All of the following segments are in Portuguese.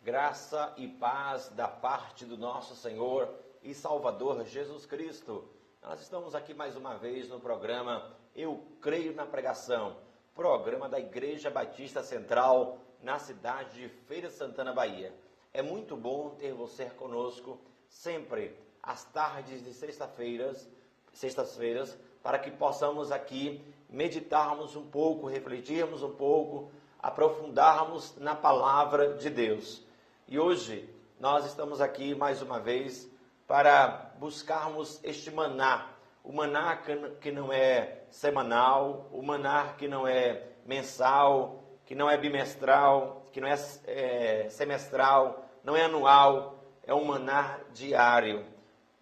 Graça e paz da parte do nosso Senhor e Salvador Jesus Cristo. Nós estamos aqui mais uma vez no programa Eu Creio na Pregação, programa da Igreja Batista Central na cidade de Feira de Santana, Bahia. É muito bom ter você conosco sempre às tardes de sextas-feiras, para que possamos aqui meditarmos um pouco, refletirmos um pouco, aprofundarmos na palavra de Deus. E hoje nós estamos aqui mais uma vez para buscarmos este maná, o maná que não é semanal, o maná que não é mensal, que não é bimestral, que não é semestral, não é anual, é um maná diário.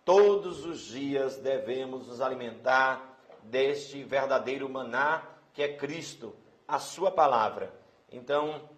Todos os dias devemos nos alimentar deste verdadeiro maná que é Cristo, a sua palavra. Então,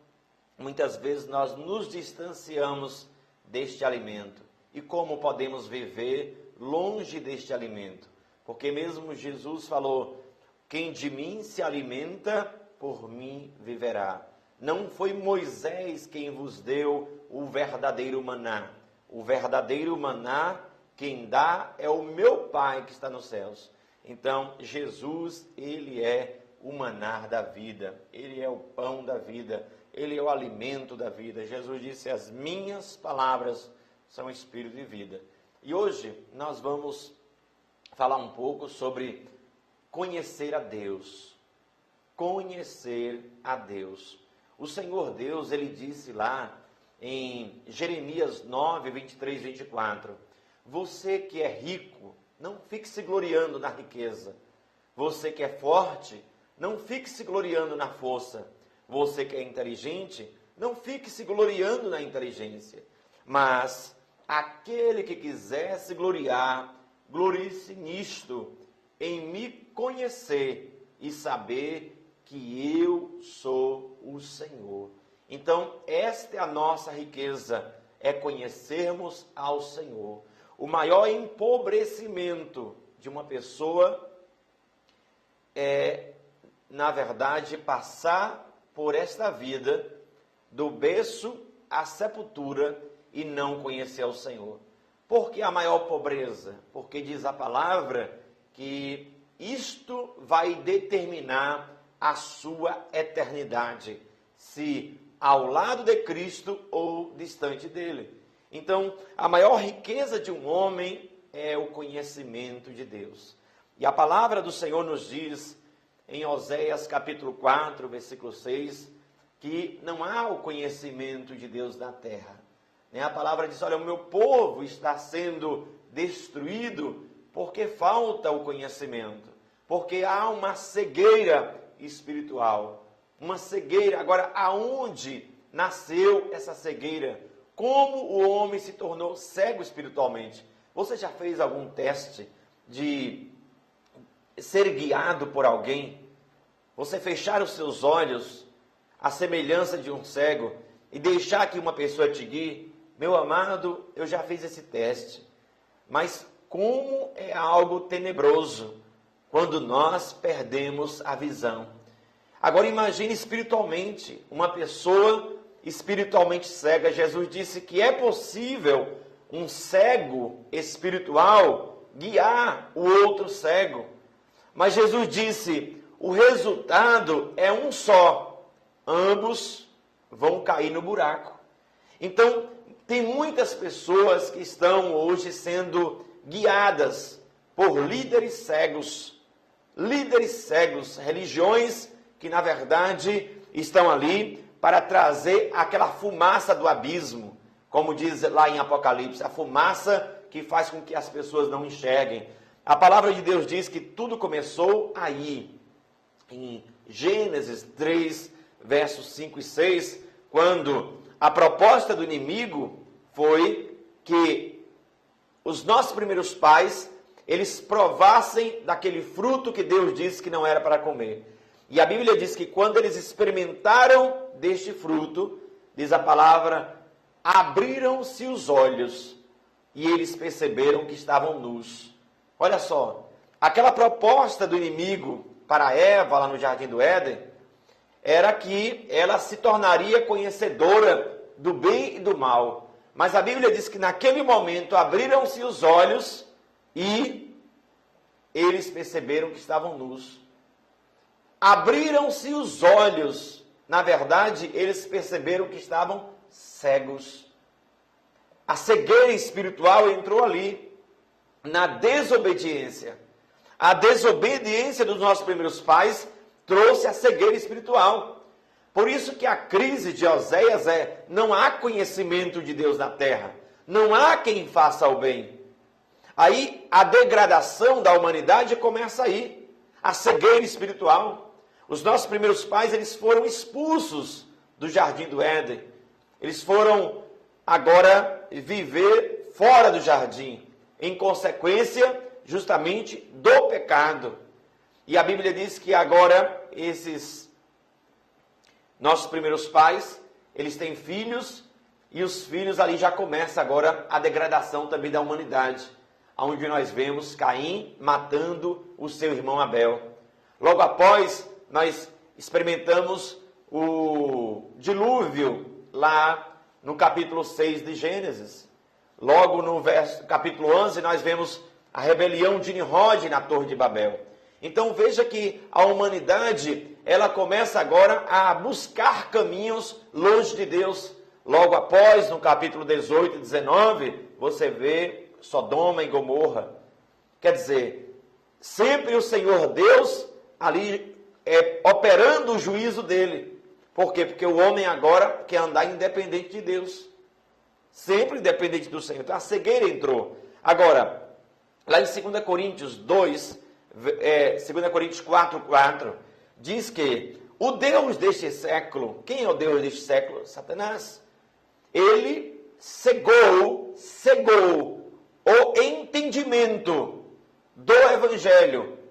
muitas vezes nós nos distanciamos deste alimento. E como podemos viver longe deste alimento? Porque mesmo Jesus falou, quem de mim se alimenta, por mim viverá. Não foi Moisés quem vos deu o verdadeiro maná. O verdadeiro maná, quem dá é o meu Pai que está nos céus. Então, Jesus, ele é o maná da vida. Ele é o pão da vida. Ele é o alimento da vida. Jesus disse, as minhas palavras são espírito e vida. E hoje nós vamos falar um pouco sobre conhecer a Deus. Conhecer a Deus. O Senhor Deus, ele disse lá em Jeremias 9, 23, 24, você que é rico, não fique se gloriando na riqueza. Você que é forte, não fique se gloriando na força. Você que é inteligente, não fique se gloriando na inteligência. Mas aquele que quiser se gloriar, glorie-se nisto, em me conhecer e saber que eu sou o Senhor. Então, esta é a nossa riqueza, é conhecermos ao Senhor. O maior empobrecimento de uma pessoa é, na verdade, passar por esta vida, do berço à sepultura, e não conhecer ao Senhor. Por que a maior pobreza? Porque diz a palavra que isto vai determinar a sua eternidade, se ao lado de Cristo ou distante dele. Então, a maior riqueza de um homem é o conhecimento de Deus. E a palavra do Senhor nos diz, em Oséias capítulo 4, versículo 6, que não há o conhecimento de Deus na terra. A palavra diz, olha, o meu povo está sendo destruído porque falta o conhecimento, porque há uma cegueira espiritual, uma cegueira. Agora, aonde nasceu essa cegueira? Como o homem se tornou cego espiritualmente? Você já fez algum teste de ser guiado por alguém? Você fechar os seus olhos, à semelhança de um cego, e deixar que uma pessoa te guie? Meu amado, eu já fiz esse teste. Mas como é algo tenebroso quando nós perdemos a visão. Agora imagine espiritualmente, uma pessoa espiritualmente cega. Jesus disse que é possível um cego espiritual guiar o outro cego. Mas Jesus disse, o resultado é um só. Ambos vão cair no buraco. Então, tem muitas pessoas que estão hoje sendo guiadas por líderes cegos, religiões que na verdade estão ali para trazer aquela fumaça do abismo, como diz lá em Apocalipse, a fumaça que faz com que as pessoas não enxerguem. A palavra de Deus diz que tudo começou aí, em Gênesis 3, versos 5 e 6, quando a proposta do inimigo foi que os nossos primeiros pais, eles provassem daquele fruto que Deus disse que não era para comer. E a Bíblia diz que quando eles experimentaram deste fruto, diz a palavra, abriram-se os olhos e eles perceberam que estavam nus. Olha só, aquela proposta do inimigo para Eva lá no Jardim do Éden, era que ela se tornaria conhecedora do bem e do mal. Mas a Bíblia diz que naquele momento abriram-se os olhos e eles perceberam que estavam nus. Abriram-se os olhos. Na verdade, eles perceberam que estavam cegos. A cegueira espiritual entrou ali, na desobediência. A desobediência dos nossos primeiros pais trouxe a cegueira espiritual. Por isso que a crise de Oséias é: não há conhecimento de Deus na terra, não há quem faça o bem. Aí a degradação da humanidade começa aí, a cegueira espiritual. Os nossos primeiros pais, eles foram expulsos do jardim do Éden. Eles foram agora viver fora do jardim, em consequência justamente do pecado. E a Bíblia diz que agora esses nossos primeiros pais, eles têm filhos, e os filhos ali já começa agora a degradação também da humanidade, onde nós vemos Caim matando o seu irmão Abel. Logo após, nós experimentamos o dilúvio lá no capítulo 6 de Gênesis. Logo no capítulo 11, nós vemos a rebelião de Nimrod na Torre de Babel. Então veja que a humanidade, ela começa agora a buscar caminhos longe de Deus. Logo após, no capítulo 18 e 19, você vê Sodoma e Gomorra. Quer dizer, sempre o Senhor Deus ali operando o juízo dele. Por quê? Porque o homem agora quer andar independente de Deus. Sempre independente do Senhor. Então a cegueira entrou. Agora, lá em 2 Coríntios 2, 2 Coríntios 4, diz que o Deus deste século, quem é o Deus deste século? Satanás. Ele cegou o entendimento do Evangelho.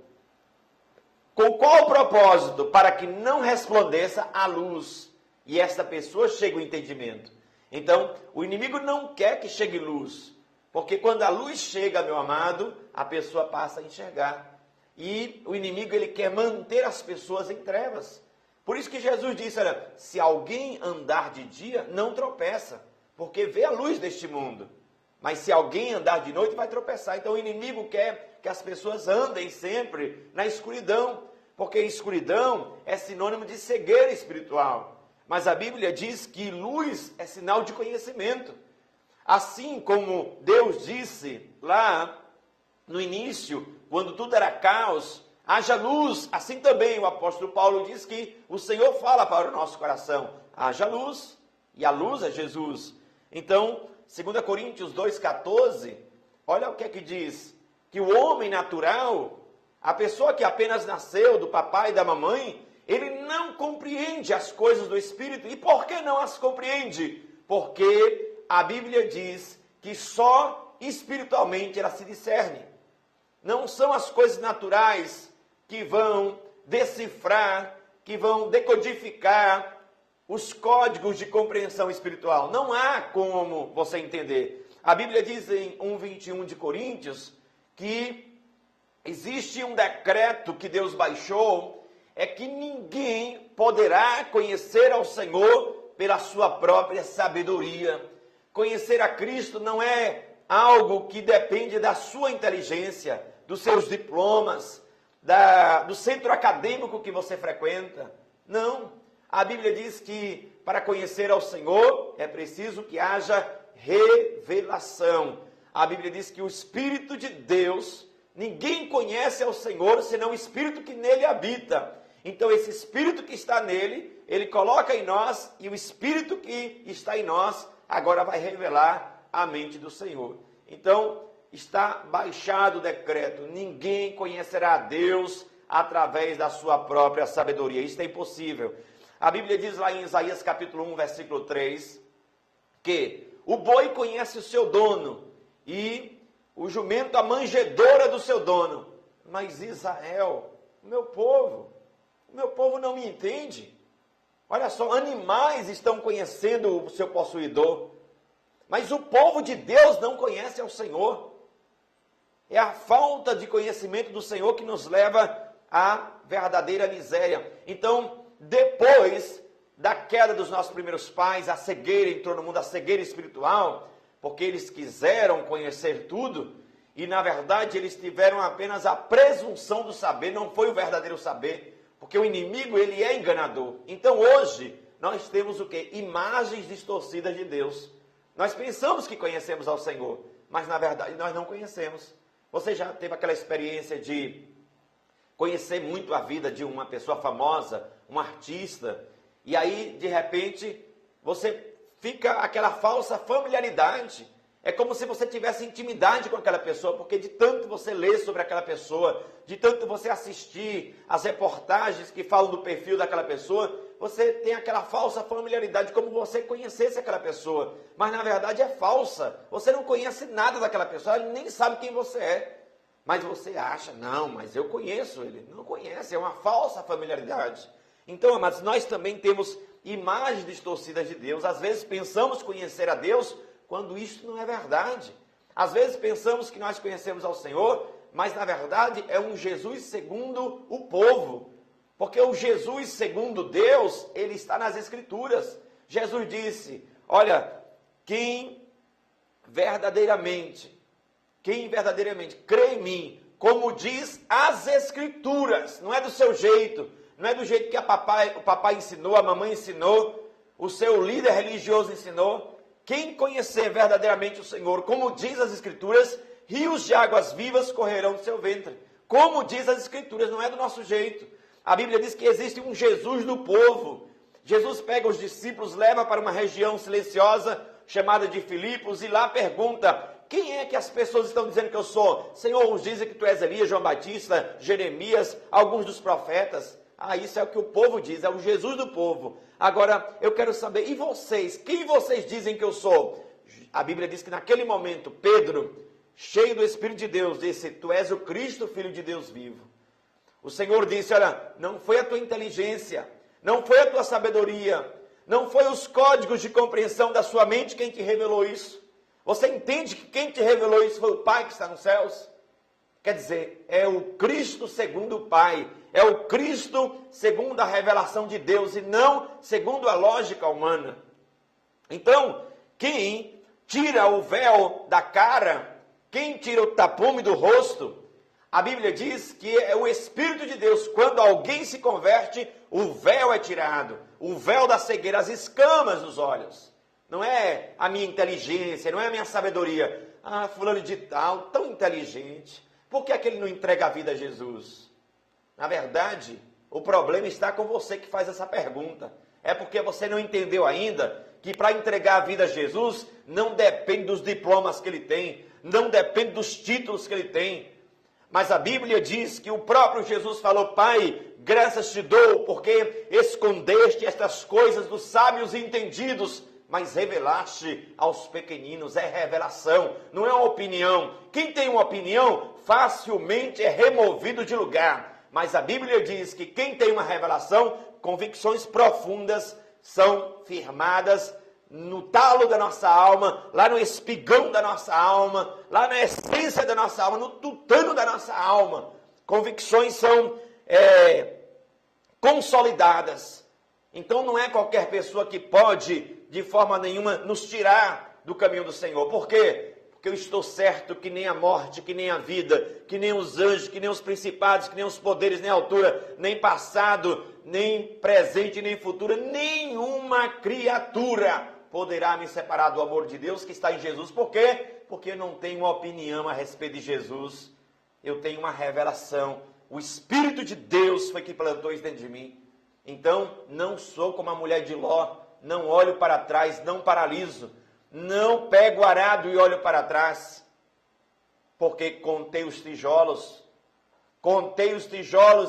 Com qual propósito? Para que não resplandeça a luz e esta pessoa chegue ao entendimento. Então, o inimigo não quer que chegue luz, porque quando a luz chega, meu amado, a pessoa passa a enxergar. E o inimigo, ele quer manter as pessoas em trevas. Por isso que Jesus disse, olha, se alguém andar de dia, não tropeça, porque vê a luz deste mundo. Mas se alguém andar de noite, vai tropeçar. Então o inimigo quer que as pessoas andem sempre na escuridão, porque escuridão é sinônimo de cegueira espiritual. Mas a Bíblia diz que luz é sinal de conhecimento. Assim como Deus disse lá no início, quando tudo era caos, haja luz, assim também o apóstolo Paulo diz que o Senhor fala para o nosso coração, haja luz, e a luz é Jesus. Então, 2 Coríntios 2,14, olha o que é que diz, que o homem natural, a pessoa que apenas nasceu do papai e da mamãe, ele não compreende as coisas do Espírito. E por que não as compreende? Porque a Bíblia diz que só espiritualmente ela se discerne. Não são as coisas naturais que vão decifrar, que vão decodificar os códigos de compreensão espiritual. Não há como você entender. A Bíblia diz em 1,21 de Coríntios que existe um decreto que Deus baixou, é que ninguém poderá conhecer ao Senhor pela sua própria sabedoria. Conhecer a Cristo não é algo que depende da sua inteligência, dos seus diplomas, do centro acadêmico que você frequenta. Não. A Bíblia diz que para conhecer ao Senhor é preciso que haja revelação. A Bíblia diz que o Espírito de Deus, ninguém conhece ao Senhor senão o Espírito que nele habita. Então esse Espírito que está nele, ele coloca em nós, e o Espírito que está em nós agora vai revelar a mente do Senhor. Então está baixado o decreto, ninguém conhecerá a Deus através da sua própria sabedoria. Isso é impossível. A Bíblia diz lá em Isaías capítulo 1, versículo 3, que o boi conhece o seu dono e o jumento a manjedoura do seu dono. Mas Israel, o meu povo não me entende. Olha só, animais estão conhecendo o seu possuidor, mas o povo de Deus não conhece ao Senhor. É a falta de conhecimento do Senhor que nos leva à verdadeira miséria. Então, depois da queda dos nossos primeiros pais, a cegueira entrou no mundo, a cegueira espiritual, porque eles quiseram conhecer tudo e, na verdade, eles tiveram apenas a presunção do saber, não foi o verdadeiro saber, porque o inimigo, ele é enganador. Então, hoje, nós temos o quê? Imagens distorcidas de Deus. Nós pensamos que conhecemos ao Senhor, mas, na verdade, nós não conhecemos. Você já teve aquela experiência de conhecer muito a vida de uma pessoa famosa, um artista, e aí, de repente, você fica aquela falsa familiaridade. É como se você tivesse intimidade com aquela pessoa, porque de tanto você ler sobre aquela pessoa, de tanto você assistir as reportagens que falam do perfil daquela pessoa, você tem aquela falsa familiaridade, como você conhecesse aquela pessoa. Mas na verdade é falsa. Você não conhece nada daquela pessoa, ela nem sabe quem você é. Mas você acha, não, mas eu conheço ele. Não conhece, é uma falsa familiaridade. Então, amados, nós também temos imagens distorcidas de Deus. Às vezes pensamos conhecer a Deus quando isso não é verdade. Às vezes pensamos que nós conhecemos ao Senhor, mas na verdade é um Jesus segundo o povo. Porque o Jesus segundo Deus, ele está nas Escrituras. Jesus disse, olha, quem verdadeiramente crê em mim, como diz as Escrituras, não é do seu jeito, não é do jeito que o papai ensinou, a mamãe ensinou, o seu líder religioso ensinou. Quem conhecer verdadeiramente o Senhor, como diz as Escrituras, rios de águas vivas correrão do seu ventre. Como diz as Escrituras, não é do nosso jeito. A Bíblia diz que existe um Jesus do povo. Jesus pega os discípulos, leva para uma região silenciosa, chamada de Filipos, e lá pergunta, quem é que as pessoas estão dizendo que eu sou? Senhor, uns dizem que tu és Elias, João Batista, Jeremias, alguns dos profetas. Isso é o que o povo diz, é o Jesus do povo. Agora, eu quero saber, e vocês? Quem vocês dizem que eu sou? A Bíblia diz que naquele momento, Pedro, cheio do Espírito de Deus, disse, tu és o Cristo, Filho de Deus vivo. O Senhor disse, olha, não foi a tua inteligência, não foi a tua sabedoria, não foi os códigos de compreensão da sua mente quem te revelou isso. Você entende que quem te revelou isso foi o Pai que está nos céus? Quer dizer, é o Cristo segundo o Pai, é o Cristo segundo a revelação de Deus e não segundo a lógica humana. Então, quem tira o véu da cara, quem tira o tapume do rosto, a Bíblia diz que é o Espírito de Deus. Quando alguém se converte, o véu é tirado, o véu da cegueira, as escamas dos olhos. Não é a minha inteligência, não é a minha sabedoria. Fulano de tal, tão inteligente. Por que é que ele não entrega a vida a Jesus? Na verdade, o problema está com você que faz essa pergunta. É porque você não entendeu ainda que para entregar a vida a Jesus, não depende dos diplomas que ele tem, não depende dos títulos que ele tem. Mas a Bíblia diz que o próprio Jesus falou, Pai, graças te dou, porque escondeste estas coisas dos sábios e entendidos, mas revelaste aos pequeninos. É revelação, não é uma opinião. Quem tem uma opinião, facilmente é removido de lugar. Mas a Bíblia diz que quem tem uma revelação, convicções profundas são firmadas no talo da nossa alma, lá no espigão da nossa alma, lá na essência da nossa alma, no tutano da nossa alma. Convicções são consolidadas. Então não é qualquer pessoa que pode, de forma nenhuma, nos tirar do caminho do Senhor. Por quê? Porque eu estou certo que nem a morte, que nem a vida, que nem os anjos, que nem os principados, que nem os poderes, nem a altura, nem passado, nem presente, nem futuro, nenhuma criatura poderá me separar do amor de Deus que está em Jesus. Por quê? Porque eu não tenho uma opinião a respeito de Jesus. Eu tenho uma revelação. O Espírito de Deus foi que plantou isso dentro de mim. Então, não sou como a mulher de Ló, não olho para trás, não paraliso, não pego o arado e olho para trás, porque contei os tijolos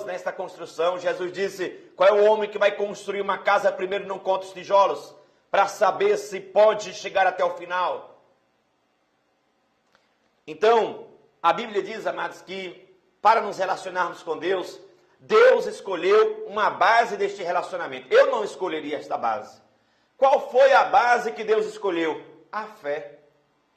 nesta construção. Jesus disse, qual é o homem que vai construir uma casa primeiro não conta os tijolos, para saber se pode chegar até o final? Então, a Bíblia diz, amados, que para nos relacionarmos com Deus, Deus escolheu uma base deste relacionamento. Eu não escolheria esta base. Qual foi a base que Deus escolheu? A fé.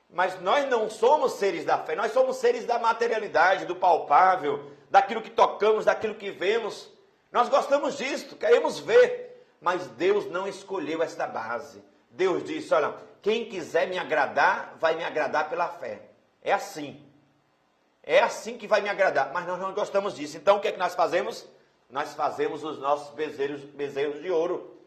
Mas nós não somos seres da fé, nós somos seres da materialidade, do palpável, daquilo que tocamos, daquilo que vemos. Nós gostamos disto, queremos ver. mas Deus não escolheu esta base. Deus disse, olha, quem quiser me agradar, vai me agradar pela fé. É assim. É assim que vai me agradar, mas nós não gostamos disso. Então o que é que nós fazemos? Nós fazemos os nossos bezerros de ouro.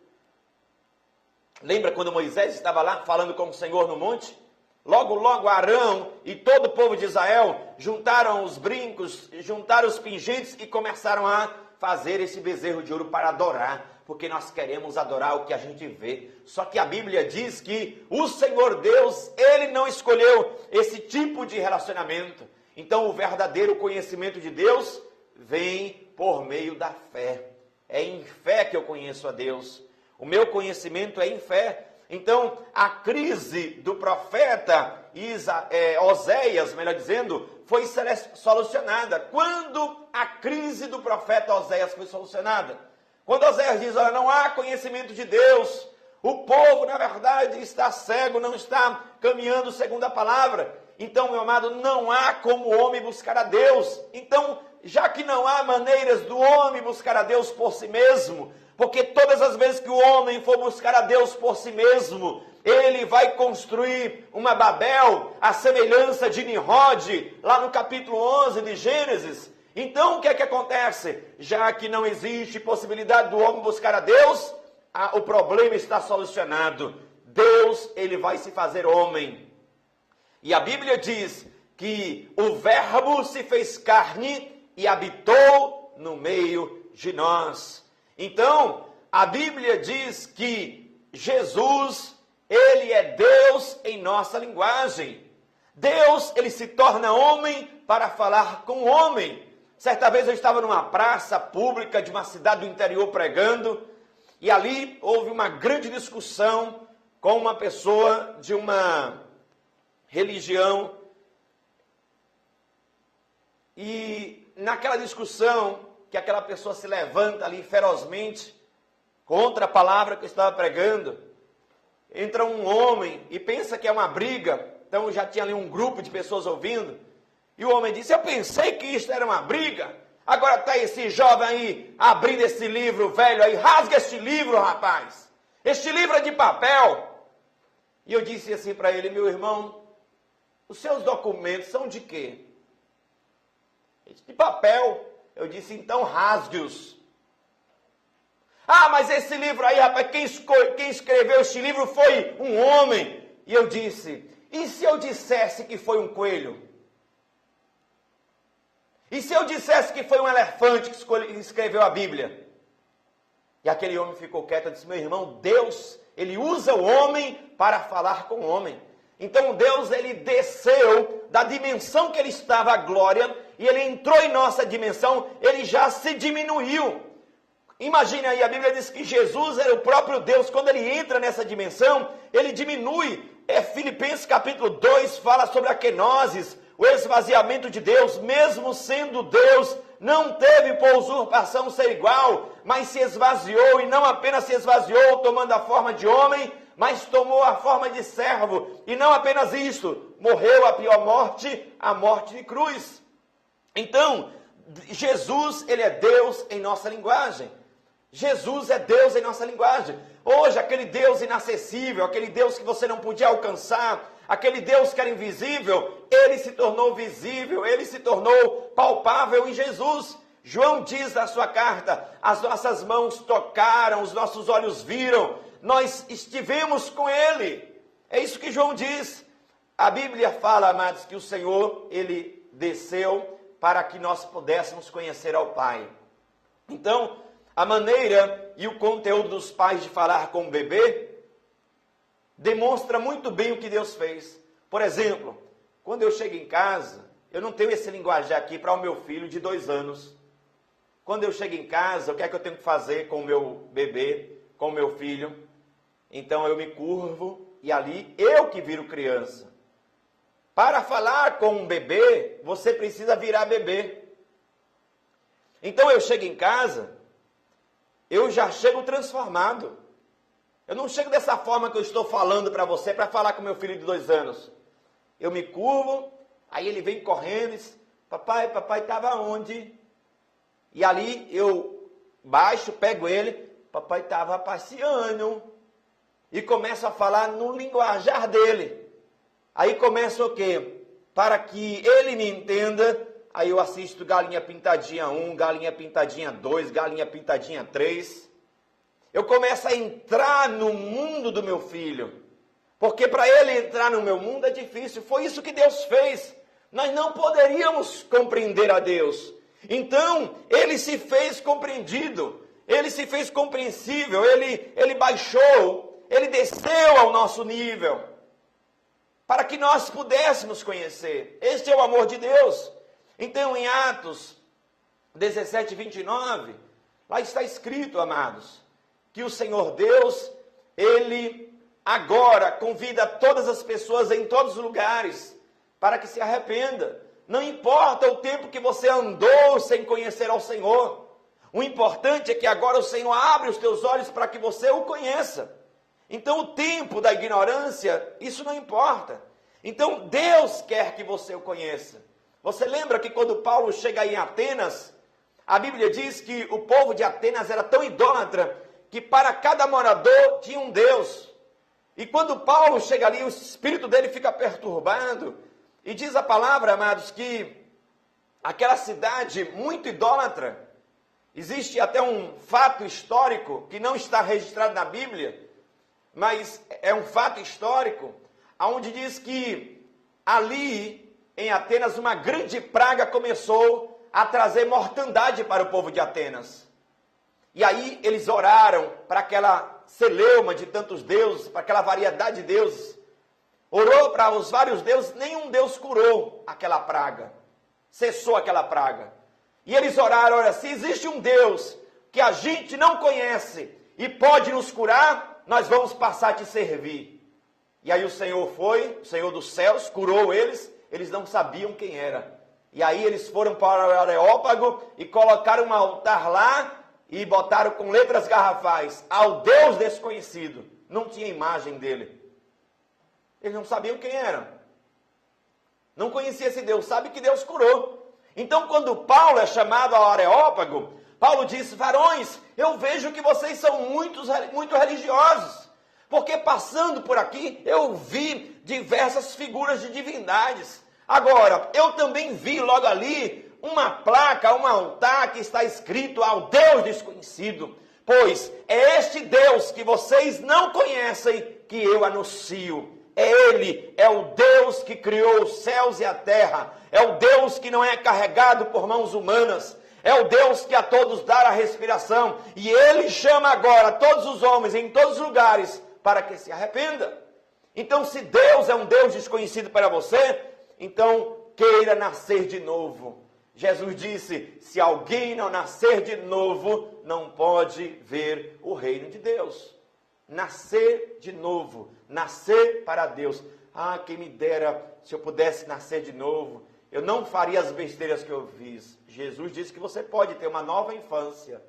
Lembra quando Moisés estava lá falando com o Senhor no monte? Logo Arão e todo o povo de Israel juntaram os brincos, juntaram os pingentes e começaram a fazer esse bezerro de ouro para adorar, porque nós queremos adorar o que a gente vê. Só que a Bíblia diz que o Senhor Deus, Ele não escolheu esse tipo de relacionamento. Então o verdadeiro conhecimento de Deus vem por meio da fé. É em fé que eu conheço a Deus. O meu conhecimento é em fé. Então, a crise do profeta Oséias, melhor dizendo, foi solucionada. Quando a crise do profeta Oséias foi solucionada? Quando Oséias diz, olha, não há conhecimento de Deus, o povo, na verdade, está cego, não está caminhando segundo a palavra. Então, meu amado, não há como o homem buscar a Deus. Então, já que não há maneiras do homem buscar a Deus por si mesmo, porque todas as vezes que o homem for buscar a Deus por si mesmo, ele vai construir uma Babel, a semelhança de Nimrod, lá no capítulo 11 de Gênesis. Então, o que é que acontece? Já que não existe possibilidade do homem buscar a Deus, o problema está solucionado. Deus, ele vai se fazer homem. E a Bíblia diz que o Verbo se fez carne e habitou no meio de nós. Então, a Bíblia diz que Jesus, ele é Deus em nossa linguagem. Deus, ele se torna homem para falar com o homem. Certa vez eu estava numa praça pública de uma cidade do interior pregando, e ali houve uma grande discussão com uma pessoa de uma religião. E naquela discussão, que aquela pessoa se levanta ali ferozmente contra a palavra que eu estava pregando, entra um homem e pensa que é uma briga. Então já tinha ali um grupo de pessoas ouvindo, e o homem disse, eu pensei que isso era uma briga, agora está esse jovem aí abrindo esse livro velho aí, rasga este livro, rapaz, este livro é de papel. E eu disse assim para ele, meu irmão, os seus documentos são de quê? De papel. Eu disse, então rasgue-os. Ah, mas esse livro aí, rapaz, quem escreveu este livro foi um homem. E eu disse, e se eu dissesse que foi um coelho? E se eu dissesse que foi um elefante que escreveu a Bíblia? E aquele homem ficou quieto e disse, meu irmão, Deus, ele usa o homem para falar com o homem. Então Deus, ele desceu da dimensão que ele estava, a glória, e ele entrou em nossa dimensão, ele já se diminuiu. Imagine aí, a Bíblia diz que Jesus era o próprio Deus. Quando ele entra nessa dimensão, ele diminui. Filipenses capítulo 2 fala sobre a kenosis, o esvaziamento de Deus. Mesmo sendo Deus, não teve por usurpação ser igual, mas se esvaziou, e não apenas se esvaziou tomando a forma de homem, mas tomou a forma de servo. E não apenas isto, morreu a pior morte, a morte de cruz. Então, Jesus, ele é Deus em nossa linguagem. Jesus é Deus em nossa linguagem. Hoje, aquele Deus inacessível, aquele Deus que você não podia alcançar, aquele Deus que era invisível, ele se tornou visível, ele se tornou palpável em Jesus. João diz na sua carta, as nossas mãos tocaram, os nossos olhos viram, nós estivemos com ele. É isso que João diz. A Bíblia fala, amados, que o Senhor, ele desceu para que nós pudéssemos conhecer ao Pai. Então, a maneira e o conteúdo dos pais de falar com o bebê demonstra muito bem o que Deus fez. Por exemplo, quando eu chego em casa, eu não tenho esse linguajar aqui para o meu filho de 2 anos. Quando eu chego em casa, o que é que eu tenho que fazer com o meu bebê, com o meu filho? Então eu me curvo e ali eu que viro criança. Para falar com um bebê, você precisa virar bebê. Então eu chego em casa, eu já chego transformado. Eu não chego dessa forma que eu estou falando para você, para falar com meu filho de 2 anos. Eu me curvo, aí ele vem correndo e diz, papai estava onde? E ali eu baixo, pego ele, papai estava passeando. E começa a falar no linguajar dele. Aí começa o quê? Para que ele me entenda, aí eu assisto Galinha Pintadinha 1, Galinha Pintadinha 2, Galinha Pintadinha 3. Eu começo a entrar no mundo do meu filho. Porque para ele entrar no meu mundo é difícil. Foi isso que Deus fez. Nós não poderíamos compreender a Deus. Então, ele se fez compreendido. Ele se fez compreensível. Ele baixou. Ele desceu ao nosso nível. Para que nós pudéssemos conhecer. Este é o amor de Deus. Então, em Atos 17, 29, lá está escrito, amados, que o Senhor Deus, Ele agora convida todas as pessoas em todos os lugares para que se arrependa. Não importa o tempo que você andou sem conhecer ao Senhor. O importante é que agora o Senhor abre os teus olhos para que você o conheça. Então o tempo da ignorância, isso não importa. Então Deus quer que você o conheça. Você lembra que quando Paulo chega em Atenas, a Bíblia diz que o povo de Atenas era tão idólatra que para cada morador tinha um Deus. E quando Paulo chega ali, o espírito dele fica perturbado. E diz a palavra, amados, que aquela cidade muito idólatra, existe até um fato histórico que não está registrado na Bíblia, mas é um fato histórico, onde diz que ali em Atenas uma grande praga começou a trazer mortandade para o povo de Atenas. E aí eles oraram para aquela celeuma de tantos deuses, para aquela variedade de deuses. Orou para os vários deuses, nenhum deus curou aquela praga. Cessou aquela praga. E eles oraram, olha, se existe um Deus que a gente não conhece e pode nos curar, nós vamos passar a te servir. E aí o Senhor foi, o Senhor dos céus, curou eles não sabiam quem era. E aí eles foram para o Areópago e colocaram um altar lá e botaram com letras garrafais, ao Deus desconhecido. Não tinha imagem dele. Eles não sabiam quem era. Não conhecia esse Deus. Sabe que Deus curou. Então, quando Paulo é chamado ao Areópago, Paulo diz, varões, eu vejo que vocês são muito religiosos. Porque passando por aqui, eu vi diversas figuras de divindades. Agora, eu também vi logo ali uma placa, um altar que está escrito ao Deus desconhecido. Pois é este Deus que vocês não conhecem que eu anuncio. É Ele, é o Deus que criou os céus e a terra. É o Deus que não é carregado por mãos humanas. É o Deus que a todos dá a respiração. E Ele chama agora todos os homens em todos os lugares para que se arrependa. Então, se Deus é um Deus desconhecido para você, então queira nascer de novo. Jesus disse, se alguém não nascer de novo, não pode ver o reino de Deus. Nascer de novo, nascer para Deus. Ah, quem me dera se eu pudesse nascer de novo. Eu não faria as besteiras que eu fiz. Jesus disse que você pode ter uma nova infância.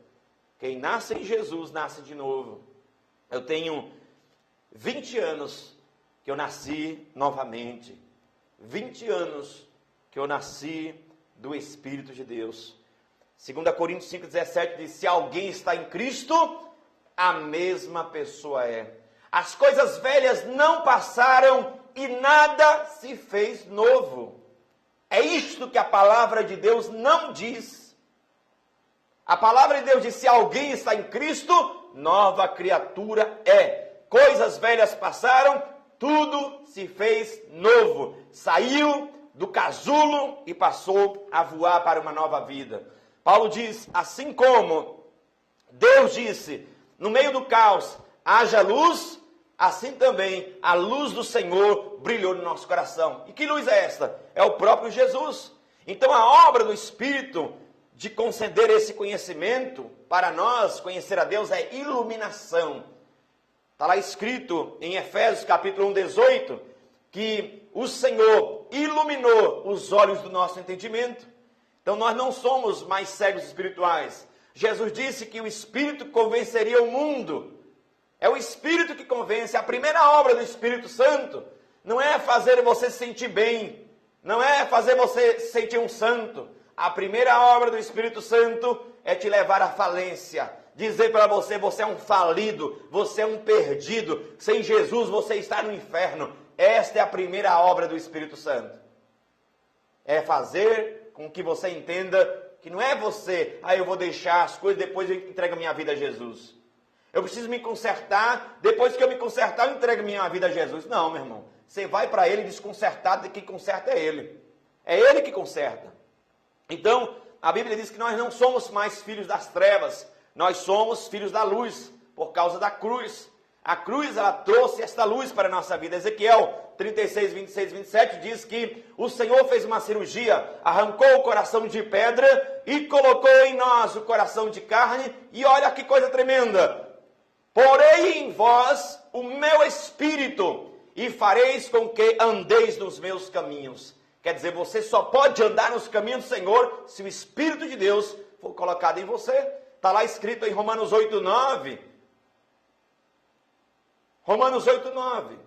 Quem nasce em Jesus, nasce de novo. Eu tenho 20 anos que eu nasci novamente. 20 anos que eu nasci do Espírito de Deus. 2 Coríntios 5,17 diz, se alguém está em Cristo, a mesma pessoa é. As coisas velhas não passaram e nada se fez novo. É isto que a palavra de Deus não diz. A palavra de Deus diz, se alguém está em Cristo, nova criatura é. Coisas velhas passaram, tudo se fez novo. Saiu do casulo e passou a voar para uma nova vida. Paulo diz, assim como Deus disse, no meio do caos, haja luz, assim também a luz do Senhor brilhou no nosso coração. E que luz é esta? É o próprio Jesus. Então a obra do Espírito de conceder esse conhecimento para nós, conhecer a Deus, é iluminação. Está lá escrito em Efésios capítulo 1, 18, que o Senhor iluminou os olhos do nosso entendimento. Então nós não somos mais cegos espirituais. Jesus disse que o Espírito convenceria o mundo. É o Espírito que convence. A primeira obra do Espírito Santo não é fazer você se sentir bem, não é fazer você se sentir um santo. A primeira obra do Espírito Santo é te levar à falência, dizer para você, você é um falido, você é um perdido, sem Jesus você está no inferno. Esta é a primeira obra do Espírito Santo. É fazer com que você entenda que não é você, eu vou deixar as coisas, depois eu entrego a minha vida a Jesus. Eu preciso me consertar, depois que eu me consertar eu entrego a minha vida a Jesus. Não, meu irmão, você vai para ele desconcertado e quem conserta é ele. É ele que conserta. Então, a Bíblia diz que nós não somos mais filhos das trevas, nós somos filhos da luz, por causa da cruz. A cruz, ela trouxe esta luz para a nossa vida. Ezequiel 36, 26, 27 diz que o Senhor fez uma cirurgia, arrancou o coração de pedra e colocou em nós o coração de carne. E olha que coisa tremenda. Porei em vós o meu espírito e fareis com que andeis nos meus caminhos. Quer dizer, você só pode andar nos caminhos do Senhor se o Espírito de Deus for colocado em você. Está lá escrito em Romanos 8, 9. Romanos 8, 9.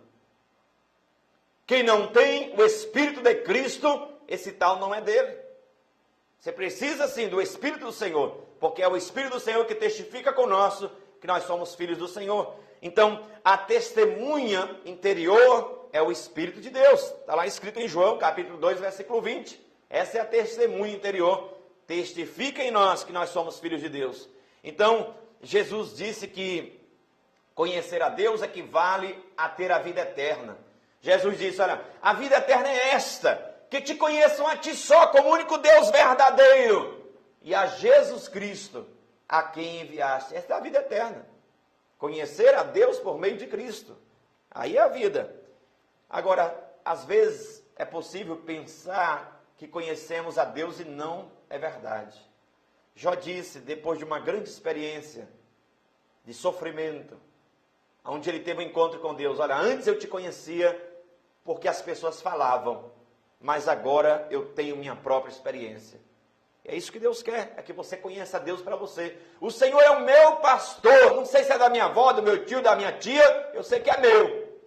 Quem não tem o Espírito de Cristo, esse tal não é dele. Você precisa sim do Espírito do Senhor, porque é o Espírito do Senhor que testifica conosco que nós somos filhos do Senhor. Então, a testemunha interior é o Espírito de Deus. Está lá escrito em João, capítulo 2, versículo 20. Essa é a testemunha interior. Testifica em nós que nós somos filhos de Deus. Então, Jesus disse que conhecer a Deus equivale a ter a vida eterna. Jesus disse, olha, a vida eterna é esta, que te conheçam a ti só como único Deus verdadeiro e a Jesus Cristo, a quem enviaste. Esta é a vida eterna. Conhecer a Deus por meio de Cristo. Aí é a vida. Agora, às vezes é possível pensar que conhecemos a Deus e não é verdade. Jó disse, depois de uma grande experiência de sofrimento, onde ele teve um encontro com Deus, olha, antes eu te conhecia porque as pessoas falavam, mas agora eu tenho minha própria experiência. É isso que Deus quer, é que você conheça a Deus para você. O Senhor é o meu pastor, não sei se é da minha avó, do meu tio, da minha tia, eu sei que é meu.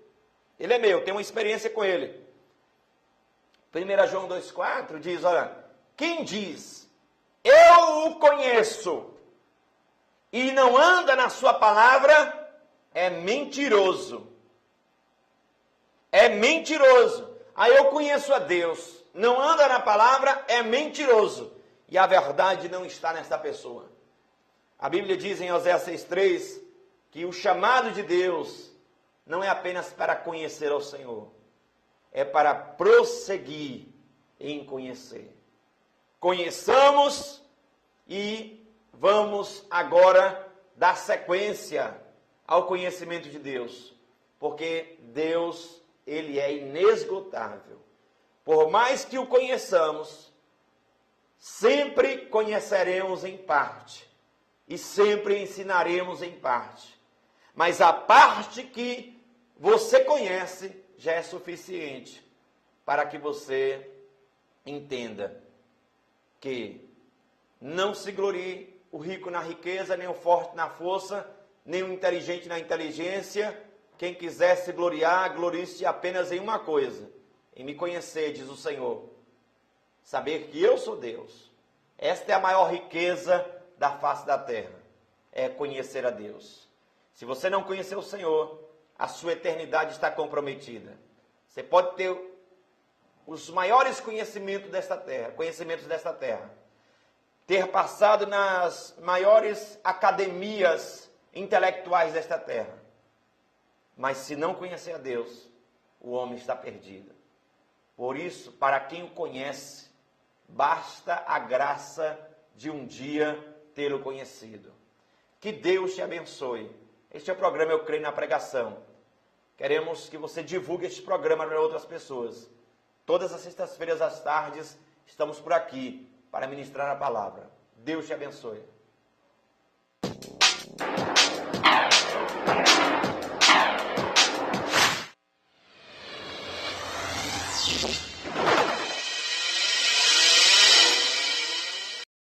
Ele é meu, tenho uma experiência com ele. 1 João 2,4 diz, olha, quem diz, eu o conheço, e não anda na sua palavra, é mentiroso. É mentiroso. Aí eu conheço a Deus, não anda na palavra, é mentiroso. E a verdade não está nesta pessoa. A Bíblia diz em Oséias 6,3 que o chamado de Deus não é apenas para conhecer ao Senhor, é para prosseguir em conhecer. Conheçamos e vamos agora dar sequência ao conhecimento de Deus, porque Deus, ele é inesgotável. Por mais que o conheçamos, sempre conheceremos em parte e sempre ensinaremos em parte. Mas a parte que você conhece já é suficiente para que você entenda que não se glorie o rico na riqueza, nem o forte na força, nem o inteligente na inteligência. Quem quiser se gloriar, glorie-se apenas em uma coisa, em me conhecer, diz o Senhor. Saber que eu sou Deus. Esta é a maior riqueza da face da terra, é conhecer a Deus. Se você não conhecer o Senhor, a sua eternidade está comprometida. Você pode ter os maiores conhecimentos desta terra, ter passado nas maiores academias intelectuais desta terra, mas se não conhecer a Deus, o homem está perdido. Por isso, para quem o conhece, basta a graça de um dia tê-lo conhecido. Que Deus te abençoe. Este é o programa Eu Creio na Pregação. Queremos que você divulgue este programa para outras pessoas. Todas as sextas-feiras às tardes, estamos por aqui para ministrar a palavra. Deus te abençoe.